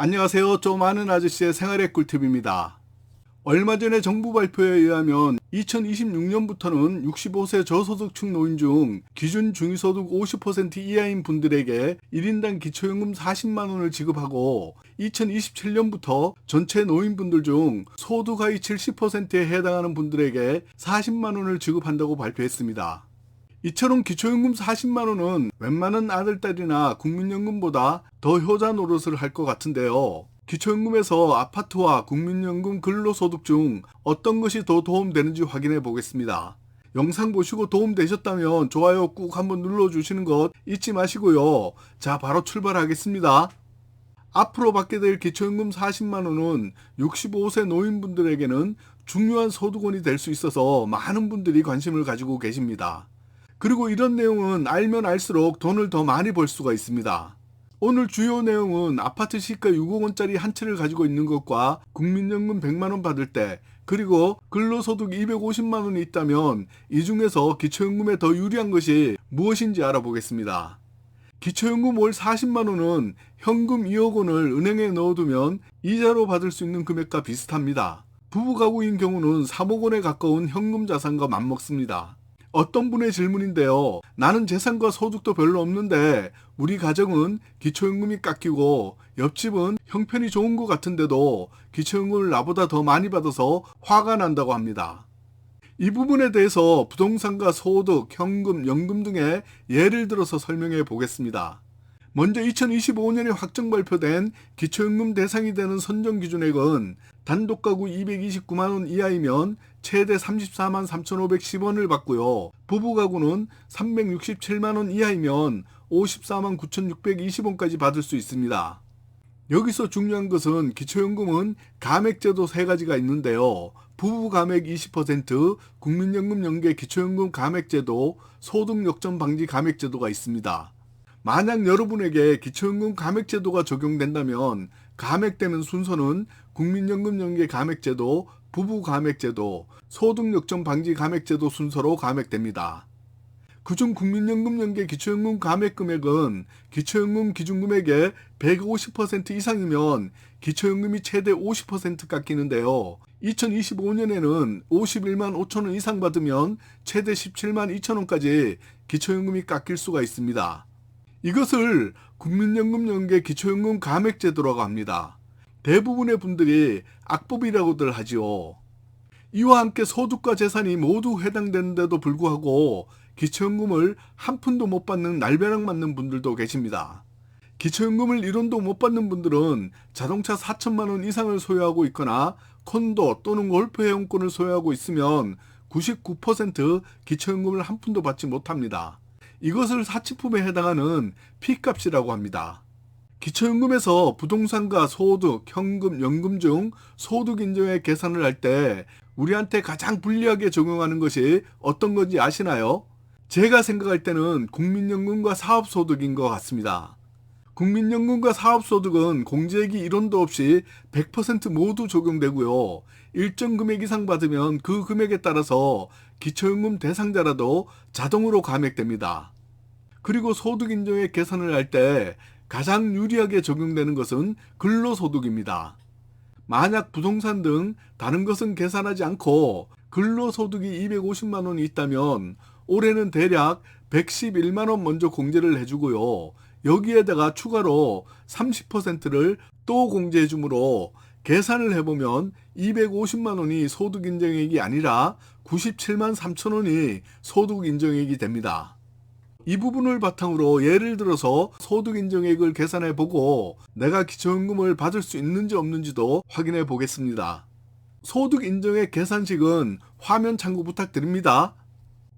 안녕하세요. 좀 아는 아저씨의 생활의 꿀팁입니다. 얼마 전에 정부 발표에 의하면 2026년부터는 65세 저소득층 노인 중 기준 중위소득 50% 이하인 분들에게 1인당 기초연금 40만 원을 지급하고 2027년부터 전체 노인분들 중 소득 하위 70%에 해당하는 분들에게 40만 원을 지급한다고 발표했습니다. 이처럼 기초연금 40만 원은 웬만한 아들딸이나 국민연금보다 더 효자 노릇을 할 것 같은데요. 기초연금에서 아파트와 국민연금 근로소득 중 어떤 것이 더 도움되는지 확인해 보겠습니다. 영상 보시고 도움되셨다면 좋아요 꾹 한번 눌러주시는 것 잊지 마시고요. 자, 바로 출발하겠습니다. 앞으로 받게 될 기초연금 40만 원은 65세 노인분들에게는 중요한 소득원이 될 수 있어서 많은 분들이 관심을 가지고 계십니다. 그리고 이런 내용은 알면 알수록 돈을 더 많이 벌 수가 있습니다. 오늘 주요 내용은 아파트 시가 6억 원짜리 한 채를 가지고 있는 것과 국민연금 100만 원 받을 때, 그리고 근로소득 250만 원이 있다면 이 중에서 기초연금에 더 유리한 것이 무엇인지 알아보겠습니다. 기초연금 월 40만 원은 현금 2억 원을 은행에 넣어두면 이자로 받을 수 있는 금액과 비슷합니다. 부부 가구인 경우는 3억 원에 가까운 현금 자산과 맞먹습니다. 어떤 분의 질문인데요. 나는 재산과 소득도 별로 없는데 우리 가정은 기초연금이 깎이고 옆집은 형편이 좋은 것 같은데도 기초연금을 나보다 더 많이 받아서 화가 난다고 합니다. 이 부분에 대해서 부동산과 소득, 현금, 연금 등의 예를 들어서 설명해 보겠습니다. 먼저 2025년에 확정 발표된 기초연금 대상이 되는 선정 기준액은 단독 가구 229만 원 이하이면 최대 34만 3,510원을 받고요. 부부 가구는 367만 원 이하이면 54만 9,620원까지 받을 수 있습니다. 여기서 중요한 것은 기초연금은 감액제도 3가지가 있는데요. 부부 감액 20%, 국민연금 연계 기초연금 감액제도, 소득 역전 방지 감액제도가 있습니다. 만약 여러분에게 기초연금 감액제도가 적용된다면 감액되는 순서는 국민연금 연계 감액제도, 부부 감액제도, 소득 역전 방지 감액제도 순서로 감액됩니다. 그중 국민연금 연계 기초연금 감액 금액은 기초연금 기준금액의 150% 이상이면 기초연금이 최대 50% 깎이는데요. 2025년에는 51만 5천 원 이상 받으면 최대 17만 2천 원까지 기초연금이 깎일 수가 있습니다. 이것을 국민연금 연계 기초연금 감액제도라고 합니다. 대부분의 분들이 악법이라고들 하지요. 이와 함께 소득과 재산이 모두 해당되는데도 불구하고 기초연금을 한 푼도 못 받는 날벼락 맞는 분들도 계십니다. 기초연금을 1원도 못 받는 분들은 자동차 4천만 원 이상을 소유하고 있거나 콘도 또는 골프 회원권을 소유하고 있으면 99% 기초연금을 한 푼도 받지 못합니다. 이것을 사치품에 해당하는 P값이라고 합니다. 기초연금에서 부동산과 소득, 현금, 연금 중 소득 인정액 계산을 할 때 우리한테 가장 불리하게 적용하는 것이 어떤 건지 아시나요? 제가 생각할 때는 국민연금과 사업소득인 것 같습니다. 국민연금과 사업소득은 공제액이 1원도 없이 100% 모두 적용되고요. 일정 금액 이상 받으면 그 금액에 따라서 기초연금 대상자라도 자동으로 감액됩니다. 그리고 소득인정액 계산을 할 때 가장 유리하게 적용되는 것은 근로소득입니다. 만약 부동산 등 다른 것은 계산하지 않고 근로소득이 250만 원이 있다면 올해는 대략 111만 원 먼저 공제를 해주고요. 여기에다가 추가로 30%를 또 공제해 주므로 계산을 해보면 250만 원이 소득인정액이 아니라 97만 3천 원이 소득인정액이 됩니다. 이 부분을 바탕으로 예를 들어서 소득인정액을 계산해 보고 내가 기초연금을 받을 수 있는지 없는지도 확인해 보겠습니다. 소득인정액 계산식은 화면 참고 부탁드립니다.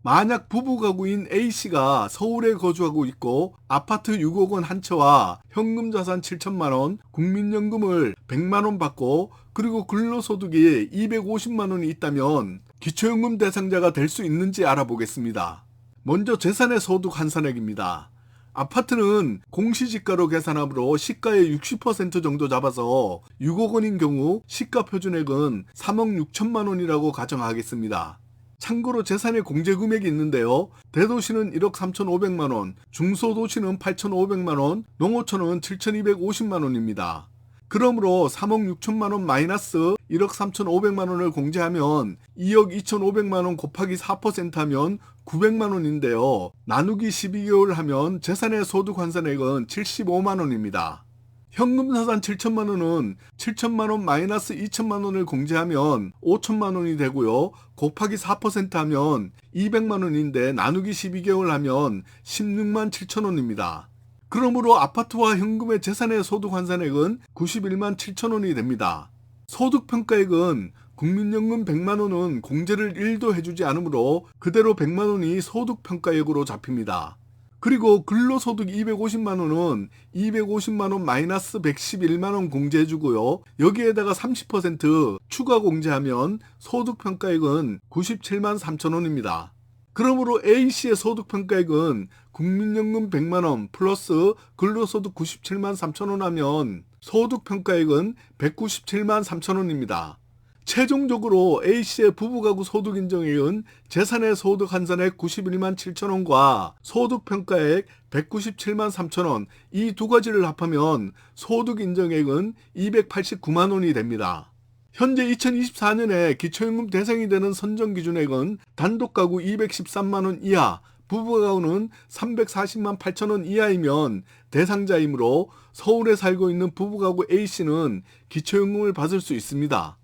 만약 부부 가구인 A씨가 서울에 거주하고 있고 아파트 6억 원 한 채와 현금 자산 7천만 원, 국민연금을 100만 원 받고 그리고 근로소득이 250만 원이 있다면 기초연금 대상자가 될 수 있는지 알아보겠습니다. 먼저 재산의 소득 환산액입니다. 아파트는 공시지가로 계산하므로 시가의 60% 정도 잡아서 6억 원인 경우 시가 표준액은 3억 6천만 원이라고 가정하겠습니다. 참고로 재산의 공제 금액이 있는데요. 대도시는 1억 3,500만 원, 중소도시는 8,500만 원, 농어촌은 7,250만 원입니다. 그러므로 3억 6천만 원 마이너스 1억 3,500만 원을 공제하면 2억 2,500만 원 곱하기 4% 하면 900만 원인데요. 나누기 12개월 하면 재산의 소득 환산액은 75만 원입니다. 현금 자산 7천만 원은 7천만 원 마이너스 2천만 원을 공제하면 5천만 원이 되고요. 곱하기 4% 하면 200만 원인데 나누기 12개월 하면 16만 7천 원입니다. 그러므로 아파트와 현금의 재산의 소득 환산액은 91만 7천 원이 됩니다. 소득평가액은 국민연금 100만 원은 공제를 1도 해주지 않으므로 그대로 100만 원이 소득평가액으로 잡힙니다. 그리고 근로소득 250만 원은 250만 원 마이너스 111만 원 공제해주고요. 여기에다가 30% 추가 공제하면 소득평가액은 97만 3천 원입니다. 그러므로 A씨의 소득평가액은 국민연금 100만 원 플러스 근로소득 97만 3천 원 하면 소득평가액은 197만 3천 원입니다. 최종적으로 A씨의 부부가구 소득인정액은 재산의 소득 환산액 91만 7천 원과 소득평가액 197만 3천 원 이 두 가지를 합하면 소득인정액은 289만 원이 됩니다. 현재 2024년에 기초연금 대상이 되는 선정기준액은 단독가구 213만 원 이하, 부부가구는 340만 8천 원 이하이면 대상자이므로 서울에 살고 있는 부부가구 A씨는 기초연금을 받을 수 있습니다.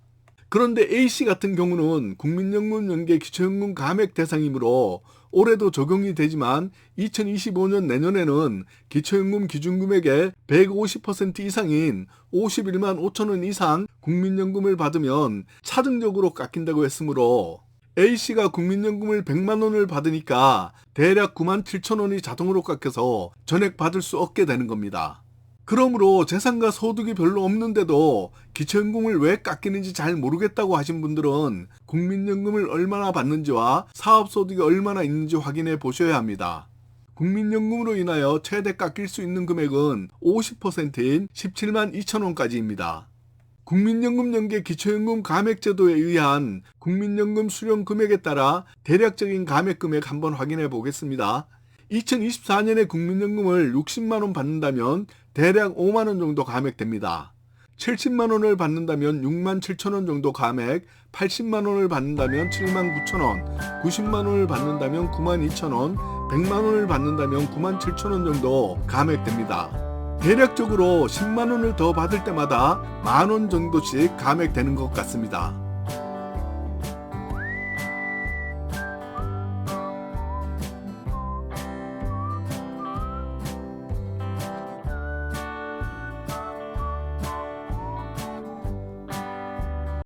그런데 A씨 같은 경우는 국민연금 연계 기초연금 감액 대상이므로 올해도 적용이 되지만 2025년 내년에는 기초연금 기준금액의 150% 이상인 51만 5천 원 이상 국민연금을 받으면 차등적으로 깎인다고 했으므로 A씨가 국민연금을 100만 원을 받으니까 대략 9만 7천 원이 자동으로 깎여서 전액 받을 수 없게 되는 겁니다. 그러므로 재산과 소득이 별로 없는데도 기초연금을 왜 깎이는지 잘 모르겠다고 하신 분들은 국민연금을 얼마나 받는지와 사업소득이 얼마나 있는지 확인해 보셔야 합니다. 국민연금으로 인하여 최대 깎일 수 있는 금액은 50%인 17만 2천 원까지입니다. 국민연금 연계 기초연금 감액제도에 의한 국민연금 수령 금액에 따라 대략적인 감액 금액 한번 확인해 보겠습니다. 2024년에 국민연금을 60만 원 받는다면 대략 5만 원 정도 감액됩니다. 70만 원을 받는다면 6만 7천 원 정도 감액, 80만 원을 받는다면 7만 9천 원, 90만 원을 받는다면 9만 2천 원, 100만 원을 받는다면 9만 7천 원 정도 감액됩니다. 대략적으로 10만 원을 더 받을 때마다 만 원 정도씩 감액되는 것 같습니다.